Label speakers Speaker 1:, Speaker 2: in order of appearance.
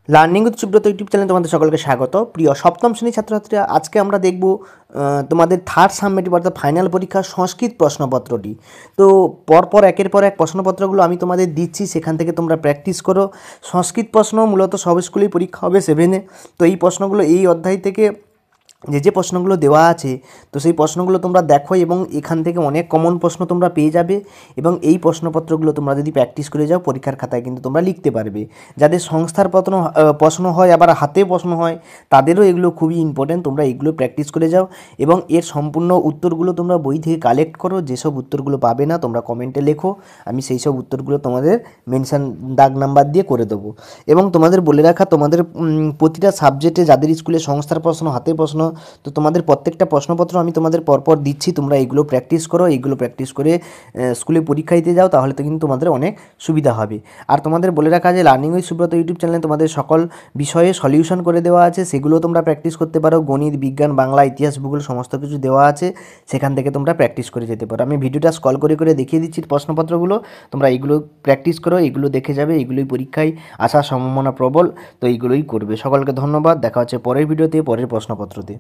Speaker 1: Learning with Subrata YouTube চ্যানেলে তোমাদের সকলকে স্বাগত। প্রিয় সপ্তম শ্রেণীর ছাত্রছাত্রীরা, আজকে আমরা দেখব তোমাদের থার্ড সাবমিটিভ অর্থাৎ ফাইনাল পরীক্ষার সংস্কৃত প্রশ্নপত্রটি। তো পরপর একের পর এক প্রশ্নপত্রগুলো আমি তোমাদের দিচ্ছি, সেখান থেকে তোমরা প্র্যাকটিস করো। সংস্কৃত প্রশ্ন মূলত সব স্কুলেই পরীক্ষা হবে 7-এ। তো এই প্রশ্নগুলো এই অধ্যায় থেকে যে প্রশ্নগুলো দেওয়া আছে, তো সেই প্রশ্নগুলো তোমরা দেখো এবং এখান থেকে অনেক কমন প্রশ্ন তোমরা পেয়ে যাবে। এবং এই প্রশ্নপত্রগুলো তোমরা যদি প্র্যাকটিস করে যাও, পরীক্ষার খাতায় কিন্তু তোমরা লিখতে পারবে। যাদের সংস্থার প্রশ্ন হয়, আবার হাতে প্রশ্ন হয়, তাদেরও এগুলো খুবই ইম্পর্টেন্ট। তোমরা এগুলো প্র্যাকটিস করে যাও এবং এর সম্পূর্ণ উত্তরগুলো তোমরা বই থেকে কালেক্ট করো। যেসব উত্তরগুলো পাবে না তোমরা কমেন্টে লেখো, আমি সেই সব উত্তরগুলো তোমাদের মেনশন দাগ নাম্বার দিয়ে করে দেবো। এবং তোমাদের বলে রাখা, তোমাদের প্রতিটা সাবজেক্টে যাদের স্কুলে সংস্থার প্রশ্ন, হাতের প্রশ্ন, তো তোমাদের প্রত্যেকটা প্রশ্নপত্র আমি তোমাদের পরপর দিচ্ছি। তোমরা এইগুলো প্র্যাকটিস করো, এইগুলো প্র্যাকটিস করে স্কুলে পরীক্ষা দিতে যাও, তাহলে তো কিন্তু তোমাদের অনেক সুবিধা হবে। আর তোমাদের বলে রাখা যে লার্নিং উইথ সুব্রত ইউটিউব চ্যানেলে তোমাদের সকল বিষয়ে সলিউশন করে দেওয়া আছে, সেগুলো তোমরা প্র্যাকটিস করতে পারো। গণিত, বিজ্ঞান, বাংলা, ইতিহাস, ভূগোল সমস্ত কিছু দেওয়া আছে, সেখান থেকে তোমরা প্র্যাকটিস করে যেতে পারো। আমি ভিডিওটা স্ক্রল করে করে দেখিয়ে দিচ্ছি প্রশ্নপত্রগুলো, তোমরা এইগুলো প্র্যাকটিস করো, এইগুলো দেখে যাবে, এইগুলোই পরীক্ষায় আসার সম্ভাবনা প্রবল। তো এইগুলোই করবে। সকলকে ধন্যবাদ, দেখা হচ্ছে পরের ভিডিওতে, পরের প্রশ্নপত্রতে।